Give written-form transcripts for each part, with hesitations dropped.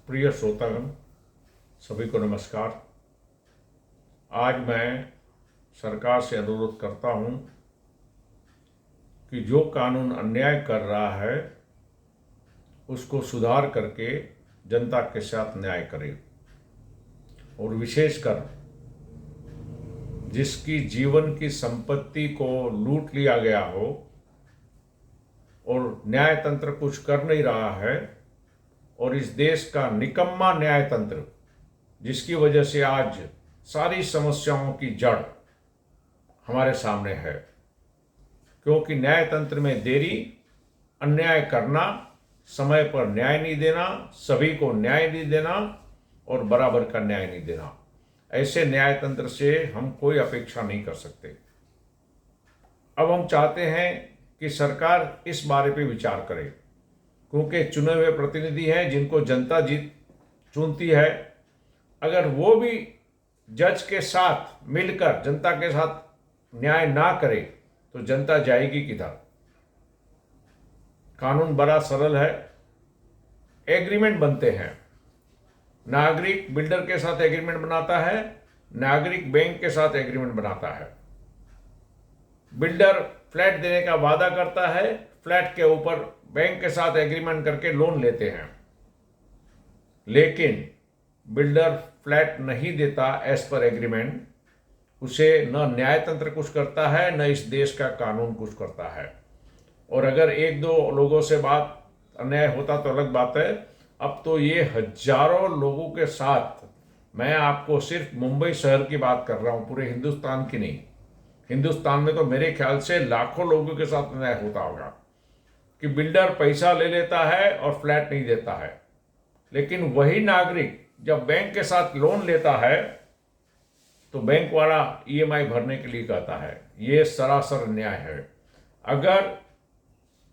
प्रिय श्रोतागण, सभी को नमस्कार। आज मैं सरकार से अनुरोध करता हूं कि जो कानून अन्याय कर रहा है उसको सुधार करके जनता के साथ न्याय करे, और विशेषकर जिसकी जीवन की संपत्ति को लूट लिया गया हो और न्याय तंत्र कुछ कर नहीं रहा है, और इस देश का निकम्मा न्याय तंत्र जिसकी वजह से आज सारी समस्याओं की जड़ हमारे सामने है, क्योंकि न्याय तंत्र में देरी, अन्याय करना, समय पर न्याय नहीं देना, सभी को न्याय नहीं देना और बराबर का न्याय नहीं देना, ऐसे न्याय तंत्र से हम कोई अपेक्षा नहीं कर सकते। अब हम चाहते हैं कि सरकार इस बारे पे विचार करे, क्योंकि चुने हुए प्रतिनिधि हैं जिनको जनता चुनती है। अगर वो भी जज के साथ मिलकर जनता के साथ न्याय ना करे तो जनता जाएगी किधर। कानून बड़ा सरल है, एग्रीमेंट बनते हैं। नागरिक बिल्डर के साथ एग्रीमेंट बनाता है, नागरिक बैंक के साथ एग्रीमेंट बनाता है। बिल्डर फ्लैट देने का वादा करता है, फ्लैट के ऊपर बैंक के साथ एग्रीमेंट करके लोन लेते हैं। लेकिन बिल्डर फ्लैट नहीं देता एज पर एग्रीमेंट, उसे न न्याय तंत्र कुछ करता है, न इस देश का कानून कुछ करता है। और अगर एक दो लोगों से बात अन्याय होता तो अलग बात है। अब तो ये हजारों लोगों के साथ, मैं आपको सिर्फ मुंबई शहर की बात कर रहा हूँ, पूरे हिंदुस्तान की नहीं। हिंदुस्तान में तो मेरे ख्याल से लाखों लोगों के साथ अन्याय होता होगा कि बिल्डर पैसा ले लेता है और फ्लैट नहीं देता है, लेकिन वही नागरिक जब बैंक के साथ लोन लेता है तो बैंक वाला ईएमआई भरने के लिए कहता है। ये सरासर अन्याय है। अगर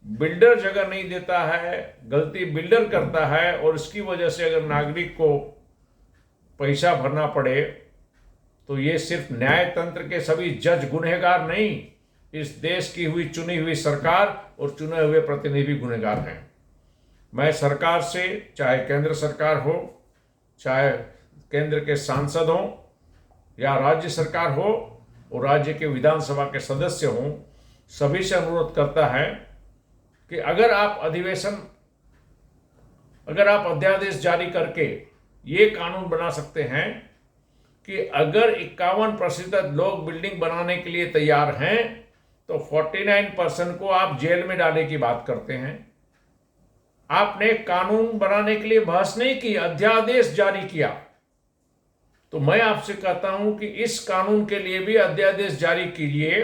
बिल्डर जगह नहीं देता है, गलती बिल्डर करता है, और इसकी वजह से अगर नागरिक को पैसा भरना पड़े, तो ये सिर्फ न्याय तंत्र के सभी जज गुनहगार नहीं, इस देश की चुनी हुई सरकार और चुने हुए प्रतिनिधि गुनहगार हैं। मैं सरकार से, चाहे केंद्र सरकार हो, चाहे केंद्र के सांसद हों या राज्य सरकार हो और राज्य के विधानसभा के सदस्य हों, सभी से अनुरोध करता है कि अगर आप अध्यादेश जारी करके ये कानून बना सकते हैं कि अगर 51% लोग बिल्डिंग बनाने के लिए तैयार हैं तो 49% को आप जेल में डालने की बात करते हैं। आपने कानून बनाने के लिए बहस नहीं की, अध्यादेश जारी किया। तो मैं आपसे कहता हूं कि इस कानून के लिए भी अध्यादेश जारी कीजिए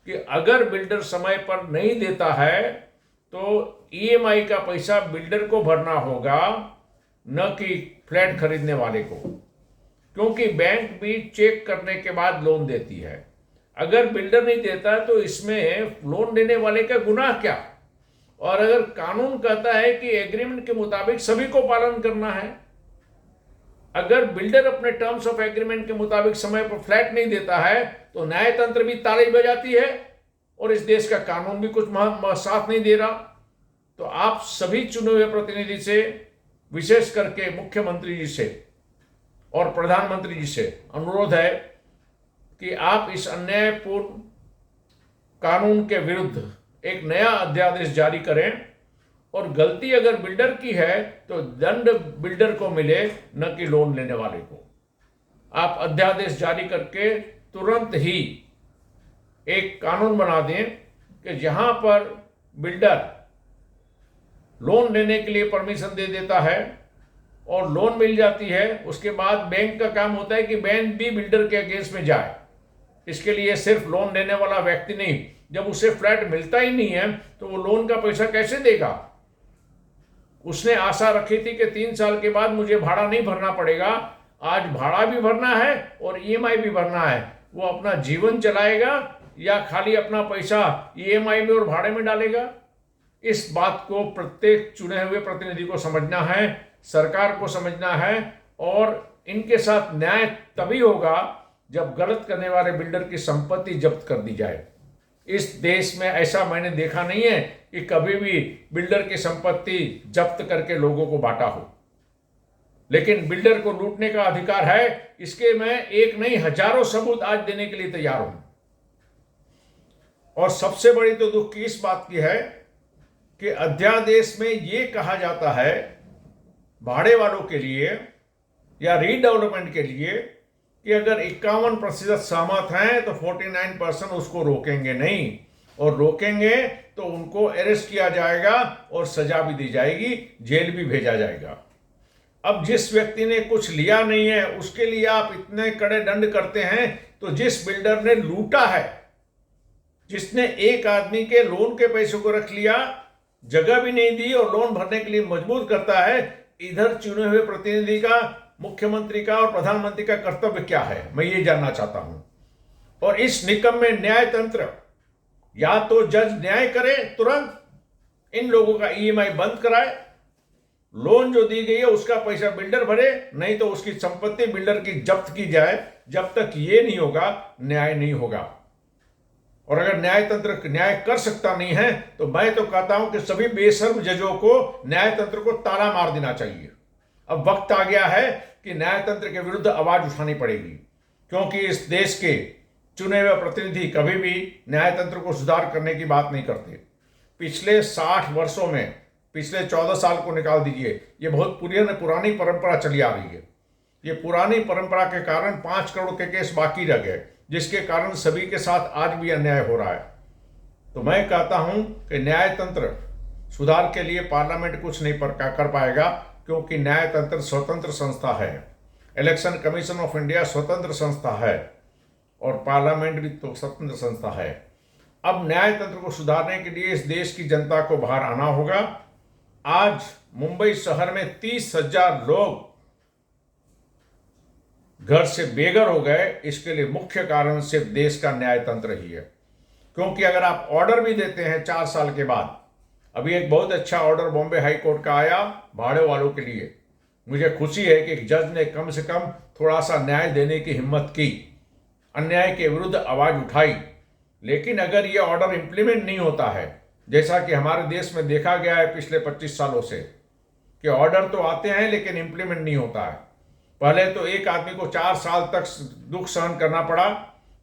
कि अगर बिल्डर समय पर नहीं देता है तो ईएमआई का पैसा बिल्डर को भरना होगा, न कि फ्लैट खरीदने वाले को, क्योंकि बैंक भी चेक करने के बाद लोन देती है। अगर बिल्डर नहीं देता तो इसमें लोन देने वाले का गुनाह क्या? और अगर कानून कहता है कि एग्रीमेंट के मुताबिक सभी को पालन करना है, अगर बिल्डर अपने टर्म्स ऑफ एग्रीमेंट के मुताबिक समय पर फ्लैट नहीं देता है तो न्याय तंत्र भी ताली बजाती है और इस देश का कानून भी कुछ साथ नहीं दे रहा। तो आप सभी चुने हुए प्रतिनिधि से, विशेष करके मुख्यमंत्री जी से और प्रधानमंत्री जी से अनुरोध है कि आप इस अन्यायपूर्ण कानून के विरुद्ध एक नया अध्यादेश जारी करें, और गलती अगर बिल्डर की है तो दंड बिल्डर को मिले, न कि लोन लेने वाले को। आप अध्यादेश जारी करके तुरंत ही एक कानून बना दें कि जहां पर बिल्डर लोन लेने के लिए परमिशन दे देता है और लोन मिल जाती है, उसके बाद बैंक का काम होता है कि बैंक भी बिल्डर के अगेंस्ट में जाए। इसके लिए सिर्फ लोन लेने वाला व्यक्ति नहीं, जब उसे फ्लैट मिलता ही नहीं है तो वो लोन का पैसा कैसे देगा? उसने आशा रखी थी कि 3 साल के बाद मुझे भाड़ा नहीं भरना पड़ेगा, आज भाड़ा भी भरना है और ईएमआई भी भरना है। वो अपना जीवन चलाएगा या खाली अपना पैसा ईएमआई में और भाड़े में डालेगा? इस बात को प्रत्येक चुने हुए प्रतिनिधि को समझना है, सरकार को समझना है, और इनके साथ न्याय तभी होगा जब गलत करने वाले बिल्डर की संपत्ति जब्त कर दी जाए। इस देश में ऐसा मैंने देखा नहीं है कि कभी भी बिल्डर की संपत्ति जब्त करके लोगों को बांटा हो। लेकिन बिल्डर को लूटने का अधिकार है, इसके मैं एक नहीं हजारों सबूत आज देने के लिए तैयार हूं। और सबसे बड़ी तो दुख की इस बात की है कि अध्यादेश में यह कहा जाता है भाड़े वालों के लिए या रीडेवलपमेंट के लिए कि अगर 51% सहमत हैं तो 49% उसको रोकेंगे नहीं, और रोकेंगे तो उनको अरेस्ट किया जाएगा और सजा भी दी जाएगी, जेल भी भेजा जाएगा। अब जिस व्यक्ति ने कुछ लिया नहीं है उसके लिए आप इतने कड़े दंड करते हैं, तो जिस बिल्डर ने लूटा है, जिसने एक आदमी के लोन के पैसों को रख लिया, जगह भी नहीं दी और लोन भरने के लिए मजबूर करता है, इधर चुने हुए प्रतिनिधि का, मुख्यमंत्री का और प्रधानमंत्री का कर्तव्य क्या है, मैं ये जानना चाहता हूं। और इस निकम में न्याय तंत्र, या तो जज न्याय करे, तुरंत इन लोगों का ईएमआई बंद कराए, लोन जो दी गई है उसका पैसा बिल्डर भरे, नहीं तो उसकी संपत्ति बिल्डर की जब्त की जाए। जब तक ये नहीं होगा न्याय नहीं होगा। और अगर न्याय तंत्र न्याय कर सकता नहीं है तो मैं तो कहता हूं कि सभी बेशर्म जजों को न्याय तंत्र को ताला मार देना चाहिए। अब वक्त आ गया है कि न्याय तंत्र के विरुद्ध आवाज उठानी पड़ेगी, क्योंकि इस देश के चुने हुए प्रतिनिधि कभी भी न्याय तंत्र को सुधार करने की बात नहीं करते। पिछले 60 वर्षों में पिछले 14 साल को निकाल दीजिए, ये बहुत पुरानी परंपरा चली आ रही है। ये पुरानी परंपरा के कारण 5 करोड़ के केस बाकी रह गए, जिसके कारण सभी के साथ आज भी अन्याय हो रहा है। तो मैं कहता हूं कि न्याय तंत्र सुधार के लिए पार्लियामेंट कुछ नहीं कर पाएगा, क्योंकि न्याय तंत्र स्वतंत्र संस्था है। इलेक्शन कमीशन ऑफ इंडिया स्वतंत्र संस्था है और पार्लियामेंट भी तो स्वतंत्र संस्था है। अब न्याय तंत्र को सुधारने के लिए इस देश की जनता को बाहर आना होगा। आज मुंबई शहर में 30,000 लोग घर से बेघर हो गए, इसके लिए मुख्य कारण सिर्फ देश का न्याय तंत्र ही है। क्योंकि अगर आप ऑर्डर भी देते हैं 4 साल के बाद, अभी एक बहुत अच्छा ऑर्डर बॉम्बे हाई कोर्ट का आया भाड़े वालों के लिए, मुझे खुशी है कि एक जज ने कम से कम थोड़ा सा न्याय देने की हिम्मत की, अन्याय के विरुद्ध आवाज उठाई। लेकिन अगर ये ऑर्डर इंप्लीमेंट नहीं होता है, जैसा कि हमारे देश में देखा गया है पिछले 25 सालों से, कि ऑर्डर तो आते हैं लेकिन इंप्लीमेंट नहीं होता है। पहले तो एक आदमी को 4 साल तक दुख सहन करना पड़ा,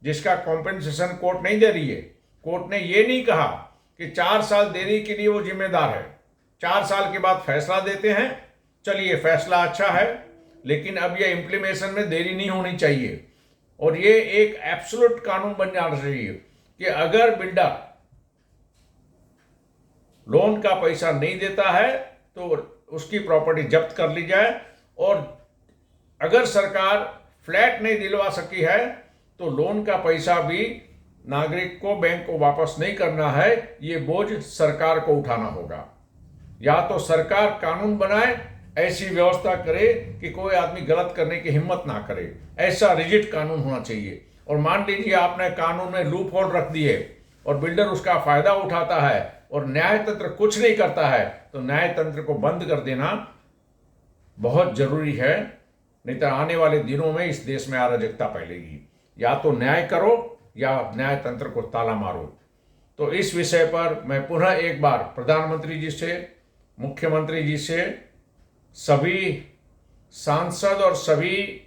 जिसका कॉम्पेंसेशन कोर्ट नहीं दे रही है। कोर्ट ने ये नहीं कहा कि 4 साल देरी के लिए वो जिम्मेदार है, 4 साल के बाद फैसला देते हैं। चलिए, फैसला अच्छा है, लेकिन अब ये इंप्लीमेशन में देरी नहीं होनी चाहिए। और ये एक एब्सोल्यूट कानून बन जाना चाहिए कि अगर बिल्डर लोन का पैसा नहीं देता है तो उसकी प्रॉपर्टी जब्त कर ली जाए, और अगर सरकार फ्लैट नहीं दिलवा सकी है तो लोन का पैसा भी नागरिक को, बैंक को वापस नहीं करना है, ये बोझ सरकार को उठाना होगा। या तो सरकार कानून बनाए, ऐसी व्यवस्था करे कि कोई आदमी गलत करने की हिम्मत ना करे, ऐसा रिजिड कानून होना चाहिए। और मान लीजिए आपने कानून में लूप होल रख दिए और बिल्डर उसका फायदा उठाता है और न्याय तंत्र कुछ नहीं करता है, तो न्याय तंत्र को बंद कर देना बहुत जरूरी है, नहीं तो आने वाले दिनों में इस देश में अराजकता फैलेगी। या तो न्याय करो या न्याय तंत्र को ताला मारो। तो इस विषय पर मैं पुनः एक बार प्रधानमंत्री जी से, मुख्यमंत्री जी से, सभी सांसद और सभी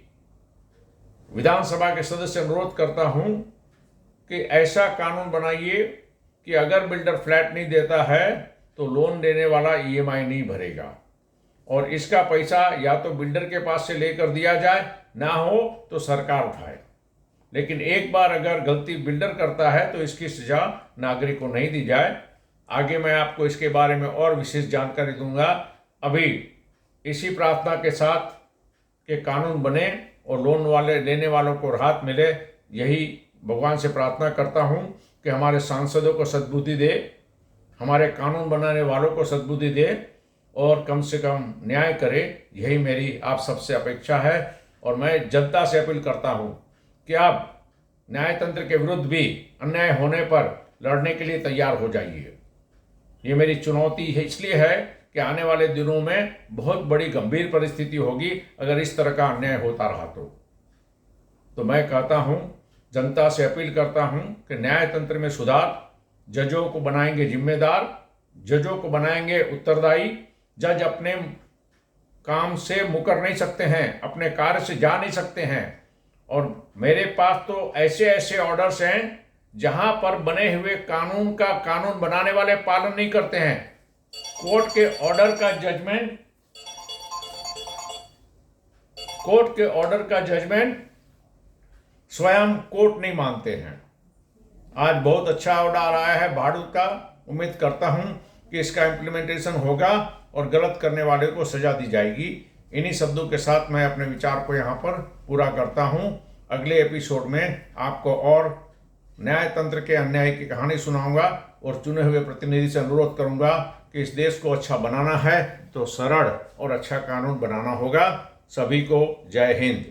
विधानसभा के सदस्य अनुरोध करता हूं कि ऐसा कानून बनाइए कि अगर बिल्डर फ्लैट नहीं देता है तो लोन देने वाला ईएमआई नहीं भरेगा, और इसका पैसा या तो बिल्डर के पास से लेकर दिया जाए, ना हो तो सरकार उठाए। लेकिन एक बार अगर गलती बिल्डर करता है तो इसकी सजा नागरिक को नहीं दी जाए। आगे मैं आपको इसके बारे में और विशेष जानकारी दूंगा। अभी इसी प्रार्थना के साथ कि कानून बने और लोन लेने वालों को राहत मिले, यही भगवान से प्रार्थना करता हूं कि हमारे सांसदों को सद्बुद्धि दे, हमारे कानून बनाने वालों को सद्बुद्धि दे और कम से कम न्याय करे। यही मेरी आप सबसे अपेक्षा है। और मैं जनता से अपील करता हूं कि आप न्याय तंत्र के विरुद्ध भी अन्याय होने पर लड़ने के लिए तैयार हो जाइए। ये मेरी चुनौती है, इसलिए है कि आने वाले दिनों में बहुत बड़ी गंभीर परिस्थिति होगी अगर इस तरह का अन्याय होता रहा तो मैं कहता हूं, जनता से अपील करता हूं कि न्याय तंत्र में सुधार, जजों को बनाएंगे जिम्मेदार, जजों को बनाएंगे उत्तरदायी। जज अपने काम से मुकर नहीं सकते हैं, अपने कार्य से जा नहीं सकते हैं। और मेरे पास तो ऐसे ऐसे ऑर्डर्स हैं जहां पर बने हुए कानून का कानून बनाने वाले पालन नहीं करते हैं। कोर्ट के ऑर्डर का जजमेंट स्वयं कोर्ट नहीं मानते हैं। आज बहुत अच्छा ऑर्डर आया है भाड़ू का, उम्मीद करता हूं कि इसका इम्प्लीमेंटेशन होगा और गलत करने वाले को सजा दी जाएगी। इन्हीं शब्दों के साथ मैं अपने विचार को यहाँ पर पूरा करता हूँ। अगले एपिसोड में आपको और न्यायतंत्र के अन्याय की कहानी सुनाऊंगा और चुने हुए प्रतिनिधि से अनुरोध करूंगा कि इस देश को अच्छा बनाना है तो सरल और अच्छा कानून बनाना होगा। सभी को जय हिंद।